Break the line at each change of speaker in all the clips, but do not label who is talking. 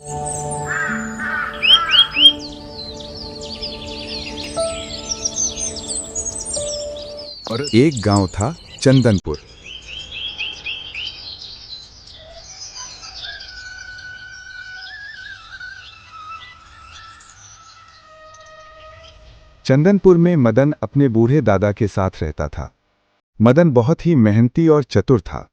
और एक गांव था चंदनपुर। चंदनपुर में मदन अपने बूढ़े दादा के साथ रहता था। मदन बहुत ही मेहनती और चतुर था।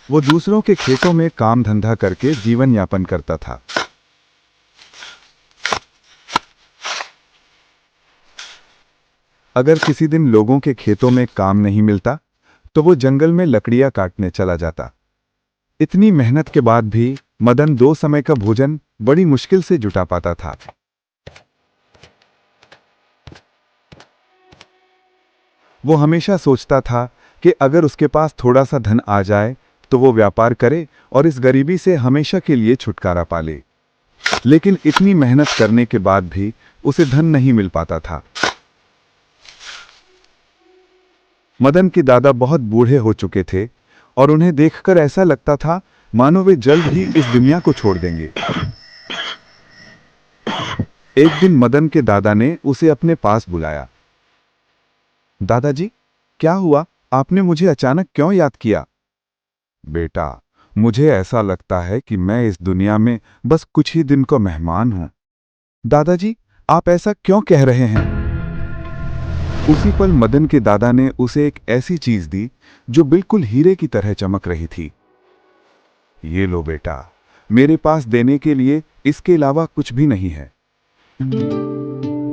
वो दूसरों के खेतों में काम धंधा करके जीवन यापन करता था। अगर किसी दिन लोगों के खेतों में काम नहीं मिलता तो वो जंगल में लकड़ियां काटने चला जाता। इतनी मेहनत के बाद भी मदन 2 समय का भोजन बड़ी मुश्किल से जुटा पाता था। वो हमेशा सोचता था कि अगर उसके पास थोड़ा सा धन आ जाए तो वो व्यापार करे और इस गरीबी से हमेशा के लिए छुटकारा पा ले। लेकिन इतनी मेहनत करने के बाद भी उसे धन नहीं मिल पाता था। मदन के दादा बहुत बूढ़े हो चुके थे और उन्हें देखकर ऐसा लगता था मानो वे जल्द ही इस दुनिया को छोड़ देंगे। एक दिन मदन के दादा ने उसे अपने पास बुलाया। दादाजी, क्या हुआ? आपने मुझे अचानक क्यों याद किया? बेटा, मुझे ऐसा लगता है कि मैं इस दुनिया में बस कुछ ही दिन का मेहमान हूं। दादाजी, आप ऐसा क्यों कह रहे हैं? उसी पल मदन के दादा ने उसे एक ऐसी चीज दी जो बिल्कुल हीरे की तरह चमक रही थी। ये लो बेटा, मेरे पास देने के लिए इसके अलावा कुछ भी नहीं है।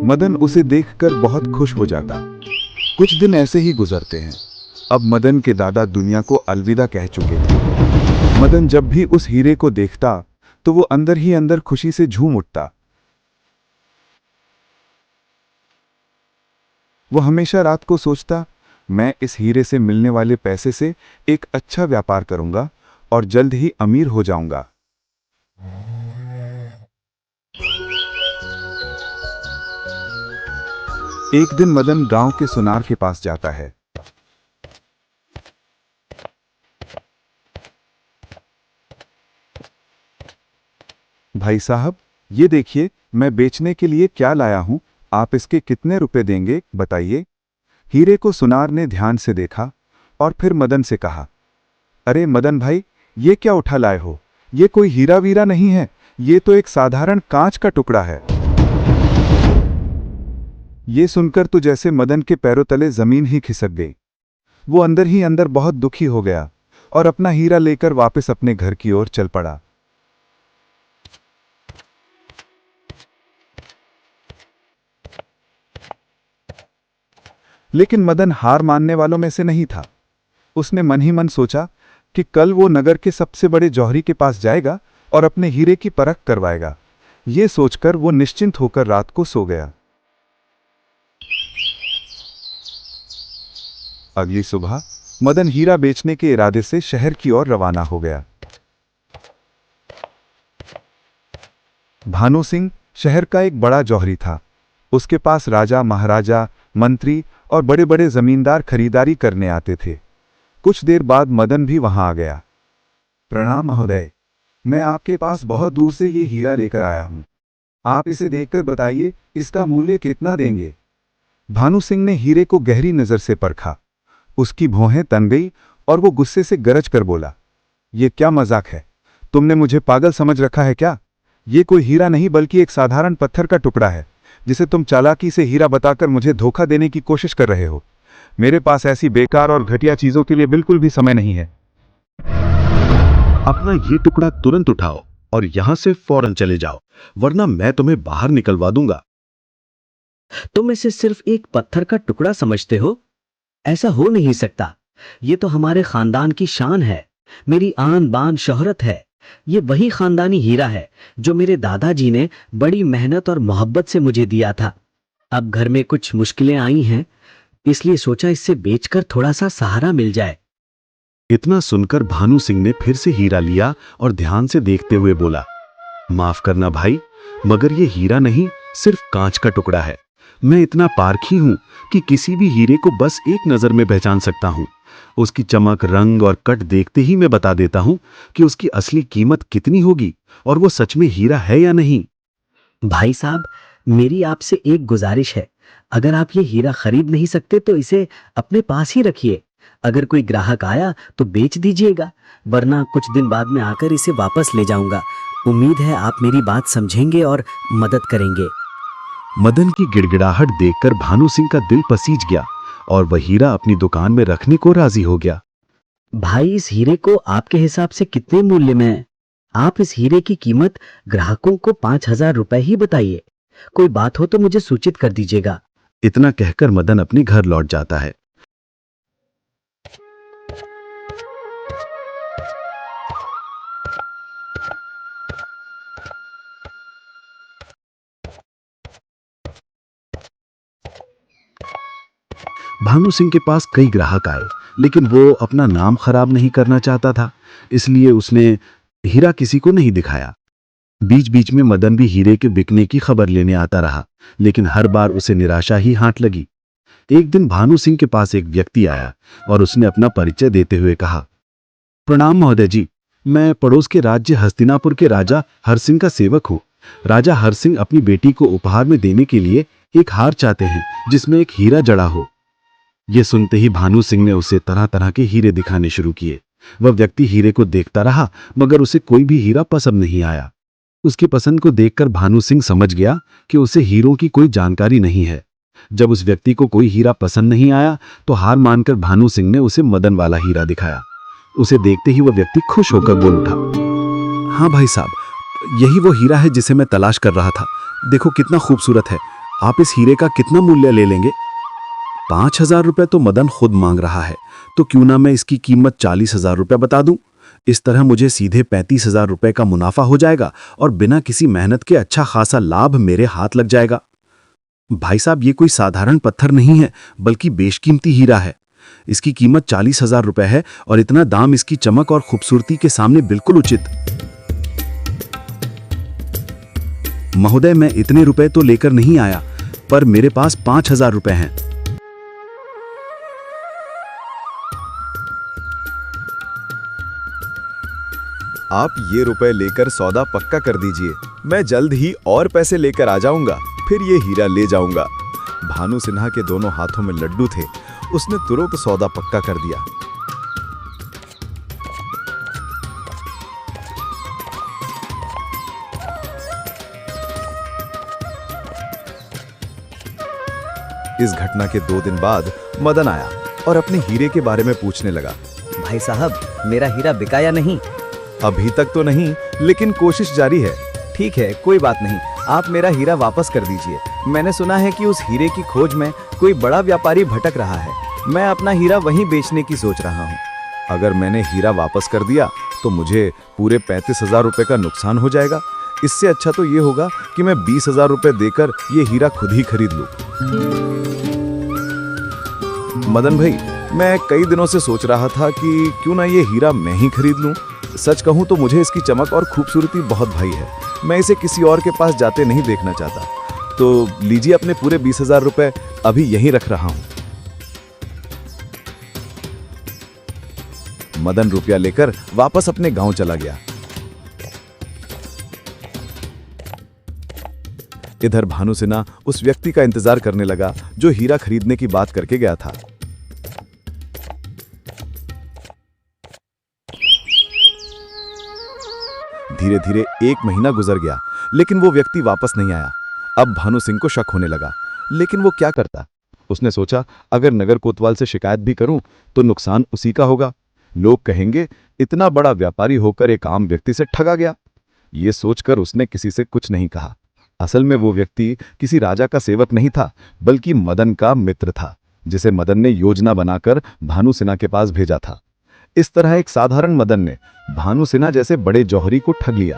मदन उसे देखकर बहुत खुश हो जाता। कुछ दिन ऐसे ही गुजरते हैं। अब मदन के दादा दुनिया को अलविदा कह चुके थे। मदन जब भी उस हीरे को देखता तो वो अंदर ही अंदर खुशी से झूम उठता। वो हमेशा रात को सोचता, मैं इस हीरे से मिलने वाले पैसे से एक अच्छा व्यापार करूंगा और जल्द ही अमीर हो जाऊंगा। एक दिन मदन गांव के सुनार के पास जाता है। भाई साहब, ये देखिए, मैं बेचने के लिए क्या लाया हूं। आप इसके कितने रुपए देंगे, बताइए। हीरे को सुनार ने ध्यान से देखा और फिर मदन से कहा, अरे मदन भाई, ये क्या उठा लाए हो? ये कोई हीरा वीरा नहीं है, ये तो एक साधारण कांच का टुकड़ा है। ये सुनकर तो जैसे मदन के पैरों तले जमीन ही खिसक गई। वो अंदर ही अंदर बहुत दुखी हो गया और अपना हीरा लेकर वापस अपने घर की ओर चल पड़ा। लेकिन मदन हार मानने वालों में से नहीं था। उसने मन ही मन सोचा कि कल वो नगर के सबसे बड़े जौहरी के पास जाएगा और अपने हीरे की परख करवाएगा। ये सोचकर वो निश्चिंत होकर रात को सो गया। अगली सुबह मदन हीरा बेचने के इरादे से शहर की ओर रवाना हो गया। भानु सिंह शहर का एक बड़ा जौहरी था। उसके पास राजा, महाराजा, मंत्री और बड़े बड़े जमींदार खरीदारी करने आते थे। कुछ देर बाद मदन भी वहां आ गया। प्रणाम महोदय, मैं आपके पास बहुत दूर से ये हीरा लेकर आया हूं। आप इसे देखकर बताइए, इसका मूल्य कितना देंगे? भानु सिंह ने हीरे को गहरी नजर से परखा। उसकी भौहें तन गई और वो गुस्से से गरज कर बोला, ये क्या मजाक है? तुमने मुझे पागल समझ रखा है क्या? ये कोई हीरा नहीं बल्कि एक साधारण पत्थर का टुकड़ा है जिसे तुम चालाकी से हीरा बताकर मुझे धोखा देने की कोशिश कर रहे हो। मेरे पास ऐसी बेकार और घटिया चीजों के लिए बिल्कुल भी समय नहीं है।
अपना ये टुकड़ा तुरंत उठाओ और यहां से फौरन चले जाओ, वरना मैं तुम्हें बाहर निकलवा दूंगा।
तुम इसे सिर्फ एक पत्थर का टुकड़ा समझते हो? ऐसा हो नहीं सकता। ये तो हमारे खानदान की शान है, मेरी आन बान शोहरत है। ये वही खानदानी हीरा है जो मेरे दादाजी ने बड़ी मेहनत और मोहब्बत से मुझे दिया था। अब घर में कुछ मुश्किलें आई हैं, इसलिए सोचा इससे बेचकर थोड़ा सा सहारा मिल जाए।
इतना सुनकर भानु सिंह ने फिर से हीरा लिया और ध्यान से देखते हुए बोला, माफ करना भाई, मगर ये हीरा नहीं, सिर्फ कांच का टुकड़ा है। मैं इतना पारखी हूं कि किसी भी हीरे को बस एक नजर में पहचान सकता हूं। उसकी चमक, रंग और कट देखते ही मैं बता देता हूं कि उसकी असली कीमत कितनी होगी और वो सच में हीरा है या नहीं।
भाई साहब, मेरी आपसे एक गुजारिश है। अगर आप ये हीरा खरीद नहीं सकते तो इसे अपने पास ही रखिए। अगर कोई ग्राहक आया तो बेच दीजिएगा, वरना कुछ दिन बाद में आकर इसे वापस ले जाऊंगा। उम्मीद है आप मेरी बात समझेंगे और मदद करेंगे।
मदन की गिड़गिड़ाहट देखकर भानु सिंह का दिल पसीज गया और वह हीरा अपनी दुकान में रखने को राजी हो गया।
भाई, इस हीरे को आपके हिसाब से कितने मूल्य में है? आप इस हीरे की कीमत ग्राहकों को 5,000 रुपए ही बताइए। कोई बात हो तो मुझे सूचित कर दीजिएगा।
इतना कहकर मदन अपने घर लौट जाता है। भानु सिंह के पास कई ग्राहक आए, लेकिन वो अपना नाम खराब नहीं करना चाहता था, इसलिए उसने हीरा किसी को नहीं दिखाया। बीच बीच में मदन भी हीरे के बिकने की खबर लेने आता रहा, लेकिन हर बार उसे निराशा ही हाथ लगी। एक दिन भानु सिंह के पास एक व्यक्ति आया और उसने अपना परिचय देते हुए कहा, प्रणाम महोदय जी, मैं पड़ोस के राज्य हस्तिनापुर के राजा हरसिंह का सेवक हूँ। राजा हरसिंह अपनी बेटी को उपहार में देने के लिए एक हार चाहते हैं जिसमें एक हीरा जड़ा हो। यह सुनते ही भानु सिंह ने उसे तरह तरह के हीरे दिखाने शुरू किए। वह व्यक्ति हीरे को देखता रहा, मगर उसे कोई भी हीरा पसंद नहीं आया। उसकी पसंद को देखकर भानु सिंह समझ गया कि उसे हीरों की कोई जानकारी नहीं है। जब उस व्यक्ति को कोई हीरा पसंद नहीं आया तो हार मानकर भानु सिंह ने उसे मदन वाला हीरा दिखाया। उसे देखते ही वह व्यक्ति खुश होकर बोल उठा, हाँ भाई साहब, यही वो हीरा है जिसे मैं तलाश कर रहा था। देखो कितना खूबसूरत है। आप इस हीरे का कितना मूल्य ले लेंगे? 5,000 रुपए तो मदन खुद मांग रहा है, तो क्यों ना मैं इसकी कीमत 40,000 रुपए बता दूं। इस तरह मुझे सीधे 35,000 रुपए का मुनाफा हो जाएगा और बिना किसी मेहनत के अच्छा खासा लाभ मेरे हाथ लग जाएगा। भाई साहब, ये कोई साधारण पत्थर नहीं है, बल्कि बेशकीमती हीरा है। इसकी कीमत 40,000 रुपए है और इतना दाम इसकी चमक और खूबसूरती के सामने बिल्कुल उचित। महोदय, मैं इतने रुपए तो लेकर नहीं आया, पर मेरे पास 5,000 रुपए हैं।
आप ये रुपए लेकर सौदा पक्का कर दीजिए, मैं जल्द ही और पैसे लेकर आ जाऊंगा, फिर ये हीरा ले जाऊंगा। भानु सिन्हा के दोनों हाथों में लड्डू थे। उसने तुरंत सौदा पक्का कर दिया। इस घटना के 2 दिन बाद मदन आया और अपने हीरे के बारे में पूछने लगा।
भाई साहब, मेरा हीरा बिका या नहीं?
अभी तक तो नहीं, लेकिन कोशिश जारी है।
ठीक है, कोई बात नहीं, आप मेरा हीरा वापस कर दीजिए। मैंने सुना है कि उस हीरे की खोज में कोई बड़ा व्यापारी भटक रहा है। मैं अपना हीरा वहीं बेचने की सोच रहा हूँ।
अगर मैंने हीरा वापस कर दिया तो मुझे पूरे 35,000 रुपए का नुकसान हो जाएगा। इससे अच्छा तो ये होगा कि मैं 20,000 रुपए देकर ये हीरा खुद ही खरीद लूं। मदन भाई, मैं कई दिनों से सोच रहा था कि क्यों ना ये हीरा मैं ही खरीद लूं। सच कहूं तो मुझे इसकी चमक और खूबसूरती बहुत भाई है। मैं इसे किसी और के पास जाते नहीं देखना चाहता। तो लीजिए अपने पूरे 20,000 रुपए, अभी यहीं रख रहा हूं। मदन रुपया लेकर वापस अपने गांव चला गया। इधर भानु सिन्हा उस व्यक्ति का इंतजार करने लगा जो हीरा खरीदने की बात करके गया था। धीरे धीरे 1 महीना गुजर गया, लेकिन वो व्यक्ति वापस नहीं आया। अब भानु सिंह को शक होने लगा, लेकिन वो क्या करता। उसने सोचा, अगर नगर कोतवाल से शिकायत भी करूं तो नुकसान उसी का होगा। लोग कहेंगे इतना बड़ा व्यापारी होकर एक आम व्यक्ति से ठगा गया। ये सोचकर उसने किसी से कुछ नहीं कहा। असल में वो व्यक्ति किसी राजा का सेवक नहीं था, बल्कि मदन का मित्र था, जिसे मदन ने योजना बनाकर भानु सिन्हा के पास भेजा था। इस तरह एक साधारण मदन ने भानु सिन्हा जैसे बड़े जौहरी को ठग लिया।